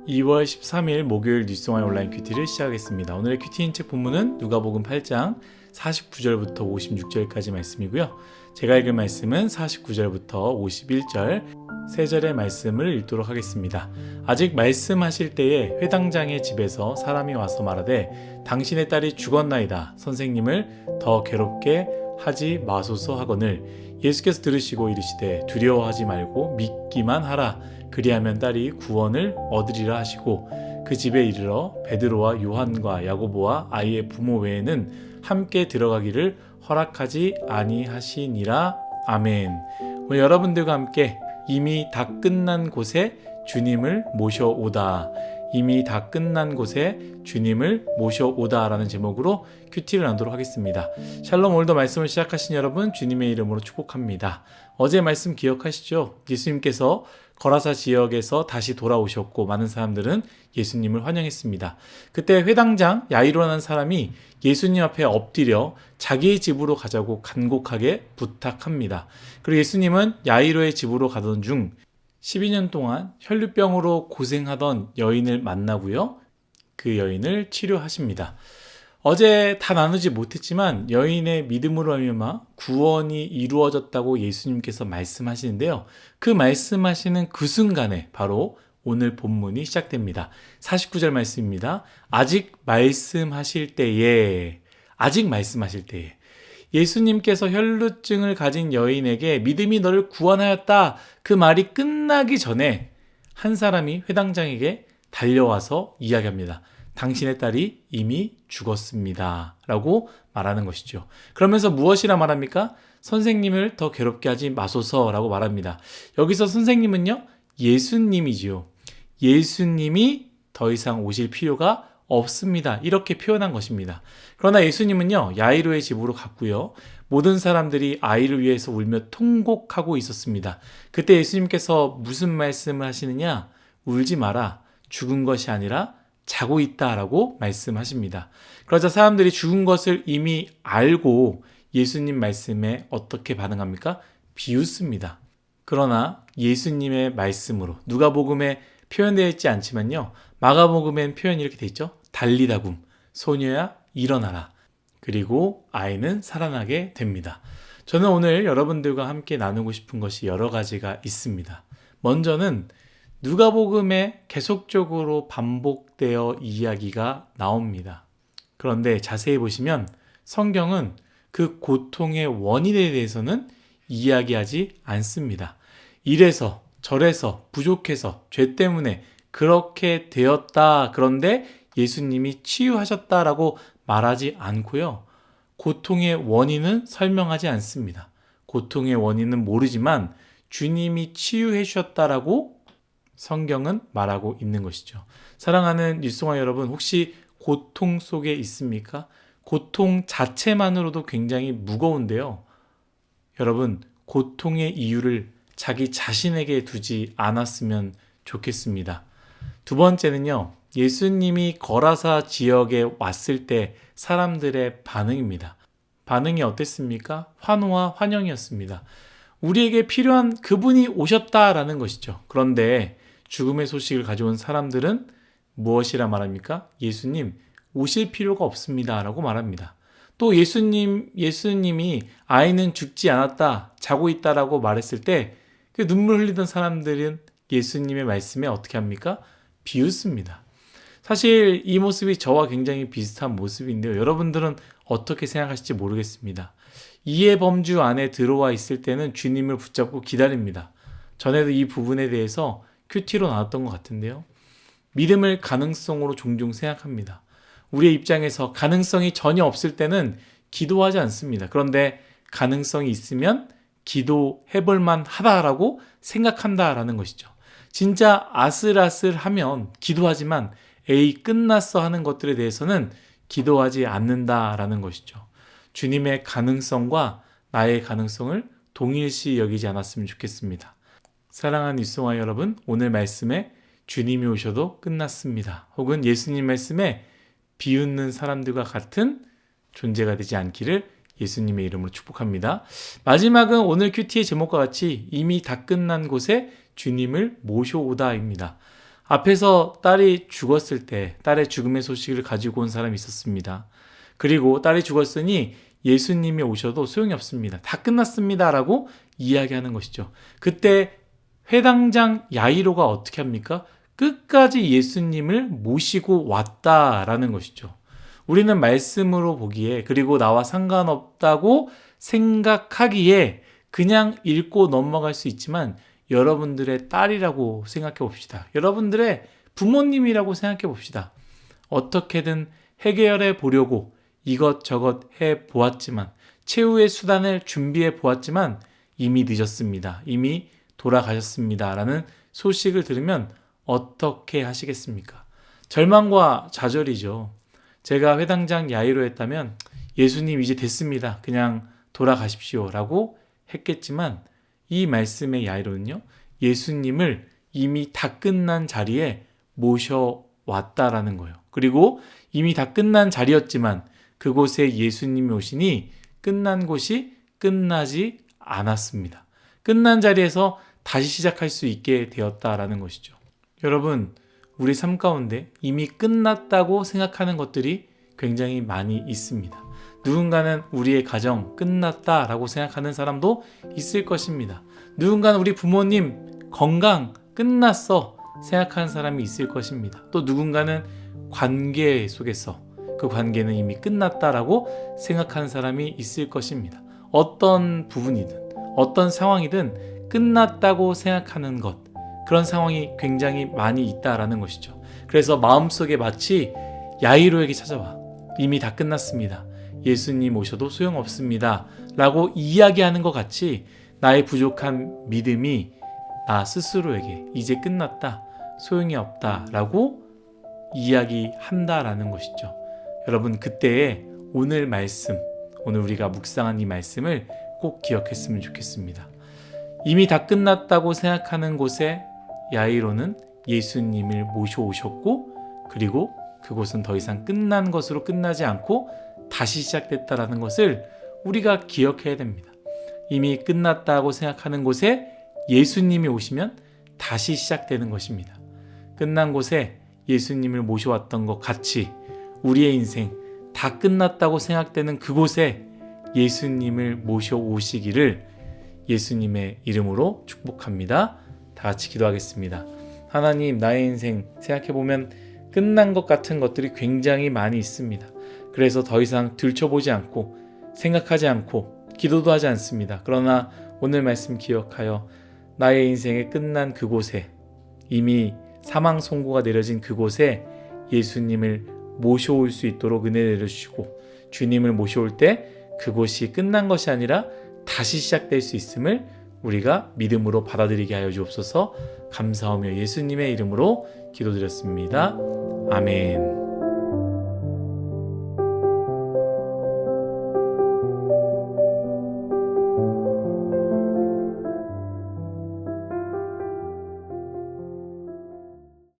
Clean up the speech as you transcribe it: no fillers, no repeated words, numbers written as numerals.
2월 13일 목요일 뉴스송의 온라인 큐티를 시작하겠습니다. 오늘의 큐티 인책 본문은 누가복음 8장 49절부터 56절까지 말씀이고요. 제가 읽을 말씀은 49절부터 51절 세 절의 말씀을 읽도록 하겠습니다. 아직 말씀하실 때에 회당장의 집에서 사람이 와서 말하되 당신의 딸이 죽었나이다. 선생님을 더 괴롭게 하지 마소서 하거늘 예수께서 들으시고 이르시되 두려워하지 말고 믿기만 하라. 그리하면 딸이 구원을 얻으리라 하시고 그 집에 이르러 베드로와 요한과 야고보와 아이의 부모 외에는 함께 들어가기를 허락하지 아니하시니라. 아멘. 오늘 여러분들과 함께 이미 다 끝난 곳에 주님을 모셔오다. 이미 다 끝난 곳에 주님을 모셔오다 라는 제목으로 큐티를 나누도록 하겠습니다. 샬롬. 오늘도 말씀을 시작하신 여러분 주님의 이름으로 축복합니다. 어제 말씀 기억하시죠? 예수님께서 거라사 지역에서 다시 돌아오셨고 많은 사람들은 예수님을 환영했습니다. 그때 회당장 야이로라는 사람이 예수님 앞에 엎드려 자기의 집으로 가자고 간곡하게 부탁합니다. 그리고 예수님은 야이로의 집으로 가던 중 12년 동안 혈류병으로 고생하던 여인을 만나고요. 그 여인을 치료하십니다. 어제 다 나누지 못했지만 여인의 믿음으로 말미암아 구원이 이루어졌다고 예수님께서 말씀하시는데요. 그 말씀하시는 그 순간에 바로 오늘 본문이 시작됩니다. 49절 말씀입니다. 아직 말씀하실 때에 예수님께서 혈루증을 가진 여인에게 믿음이 너를 구원하였다. 그 말이 끝나기 전에 한 사람이 회당장에게 달려와서 이야기합니다. 당신의 딸이 이미 죽었습니다. 라고 말하는 것이죠. 그러면서 무엇이라 말합니까? 선생님을 더 괴롭게 하지 마소서 라고 말합니다. 여기서 선생님은요, 예수님이지요. 예수님이 더 이상 오실 필요가 없습니다. 이렇게 표현한 것입니다. 그러나 예수님은요, 야이로의 집으로 갔고요. 모든 사람들이 아이를 위해서 울며 통곡하고 있었습니다. 그때 예수님께서 무슨 말씀을 하시느냐? 울지 마라. 죽은 것이 아니라 자고 있다라고 말씀하십니다. 그러자 사람들이 죽은 것을 이미 알고 예수님 말씀에 어떻게 반응합니까? 비웃습니다. 그러나 예수님의 말씀으로 누가복음에 표현되어 있지 않지만요. 마가복음엔 표현이 이렇게 되어 있죠. 달리다굼, 소녀야 일어나라. 그리고 아이는 살아나게 됩니다. 저는 오늘 여러분들과 함께 나누고 싶은 것이 여러 가지가 있습니다. 먼저는 누가복음에 계속적으로 반복되어 이야기가 나옵니다. 그런데 자세히 보시면 성경은 그 고통의 원인에 대해서는 이야기하지 않습니다. 이래서 저래서 부족해서 죄 때문에 그렇게 되었다. 그런데 예수님이 치유하셨다라고 말하지 않고요. 고통의 원인은 설명하지 않습니다. 고통의 원인은 모르지만 주님이 치유해 주셨다라고 성경은 말하고 있는 것이죠. 사랑하는 뉴스송아 여러분, 혹시 고통 속에 있습니까? 고통 자체만으로도 굉장히 무거운데요. 여러분, 고통의 이유를 자기 자신에게 두지 않았으면 좋겠습니다. 두 번째는요, 예수님이 거라사 지역에 왔을 때 사람들의 반응입니다. 반응이 어땠습니까? 환호와 환영이었습니다. 우리에게 필요한 그분이 오셨다라는 것이죠. 그런데 죽음의 소식을 가져온 사람들은 무엇이라 말합니까? 예수님 오실 필요가 없습니다 라고 말합니다. 또 예수님이 아이는 죽지 않았다, 자고 있다라고 말했을 때 그 눈물 흘리던 사람들은 예수님의 말씀에 어떻게 합니까? 비웃습니다. 사실 이 모습이 저와 굉장히 비슷한 모습인데요. 여러분들은 어떻게 생각하실지 모르겠습니다. 이해 범주 안에 들어와 있을 때는 주님을 붙잡고 기다립니다. 전에도 이 부분에 대해서 큐티로 나왔던 것 같은데요. 믿음을 가능성으로 종종 생각합니다. 우리의 입장에서 가능성이 전혀 없을 때는 기도하지 않습니다. 그런데 가능성이 있으면 기도해볼 만하다라고 생각한다라는 것이죠. 진짜 아슬아슬하면 기도하지만 에이 끝났어 하는 것들에 대해서는 기도하지 않는다라는 것이죠. 주님의 가능성과 나의 가능성을 동일시 여기지 않았으면 좋겠습니다. 사랑하는 뉴스송아 여러분, 오늘 말씀에 주님이 오셔도 끝났습니다. 혹은 예수님 말씀에 비웃는 사람들과 같은 존재가 되지 않기를 예수님의 이름으로 축복합니다. 마지막은 오늘 큐티의 제목과 같이 이미 다 끝난 곳에 주님을 모셔오다입니다. 앞에서 딸이 죽었을 때 딸의 죽음의 소식을 가지고 온 사람이 있었습니다. 그리고 딸이 죽었으니 예수님이 오셔도 소용이 없습니다. 다 끝났습니다 라고 이야기하는 것이죠. 그때 회당장 야이로가 어떻게 합니까? 끝까지 예수님을 모시고 왔다라는 것이죠. 우리는 말씀으로 보기에, 그리고 나와 상관없다고 생각하기에 그냥 읽고 넘어갈 수 있지만, 여러분들의 딸이라고 생각해 봅시다. 여러분들의 부모님이라고 생각해 봅시다. 어떻게든 해결해 보려고 이것저것 해 보았지만, 최후의 수단을 준비해 보았지만 이미 늦었습니다. 이미 돌아가셨습니다. 라는 소식을 들으면 어떻게 하시겠습니까? 절망과 좌절이죠. 제가 회당장 야이로였다면 예수님 이제 됐습니다. 그냥 돌아가십시오. 라고 했겠지만, 이 말씀의 야이로는요, 예수님을 이미 다 끝난 자리에 모셔왔다라는 거예요. 그리고 이미 다 끝난 자리였지만 그곳에 예수님이 오시니 끝난 곳이 끝나지 않았습니다. 끝난 자리에서 다시 시작할 수 있게 되었다라는 것이죠. 여러분, 우리 삶 가운데 이미 끝났다고 생각하는 것들이 굉장히 많이 있습니다. 누군가는 우리의 가정 끝났다라고 생각하는 사람도 있을 것입니다. 누군가는 우리 부모님 건강 끝났어 생각하는 사람이 있을 것입니다. 또 누군가는 관계 속에서 그 관계는 이미 끝났다라고 생각하는 사람이 있을 것입니다. 어떤 부분이든 어떤 상황이든 끝났다고 생각하는 것, 그런 상황이 굉장히 많이 있다라는 것이죠. 그래서 마음속에 마치 야이로에게 찾아와 이미 다 끝났습니다. 예수님 오셔도 소용없습니다. 라고 이야기하는 것 같이 나의 부족한 믿음이 나 스스로에게 이제 끝났다, 소용이 없다 라고 이야기한다라는 것이죠. 여러분, 그때에 오늘 말씀, 오늘 우리가 묵상한 이 말씀을 꼭 기억했으면 좋겠습니다. 이미 다 끝났다고 생각하는 곳에 야이로는 예수님을 모셔오셨고, 그리고 그곳은 더 이상 끝난 것으로 끝나지 않고 다시 시작됐다라는 것을 우리가 기억해야 됩니다. 이미 끝났다고 생각하는 곳에 예수님이 오시면 다시 시작되는 것입니다. 끝난 곳에 예수님을 모셔왔던 것 같이 우리의 인생 다 끝났다고 생각되는 그곳에 예수님을 모셔오시기를 예수님의 이름으로 축복합니다. 다 같이 기도하겠습니다. 하나님, 나의 인생 생각해보면 끝난 것 같은 것들이 굉장히 많이 있습니다. 그래서 더 이상 들춰보지 않고 생각하지 않고 기도도 하지 않습니다. 그러나 오늘 말씀 기억하여 나의 인생의 끝난 그곳에, 이미 사망 선고가 내려진 그곳에 예수님을 모셔올 수 있도록 은혜 내려주시고, 주님을 모셔올 때 그곳이 끝난 것이 아니라 다시 시작될 수 있음을 우리가 믿음으로 받아들이게 하여 주옵소서. 감사하며 예수님의 이름으로 기도드렸습니다. 아멘.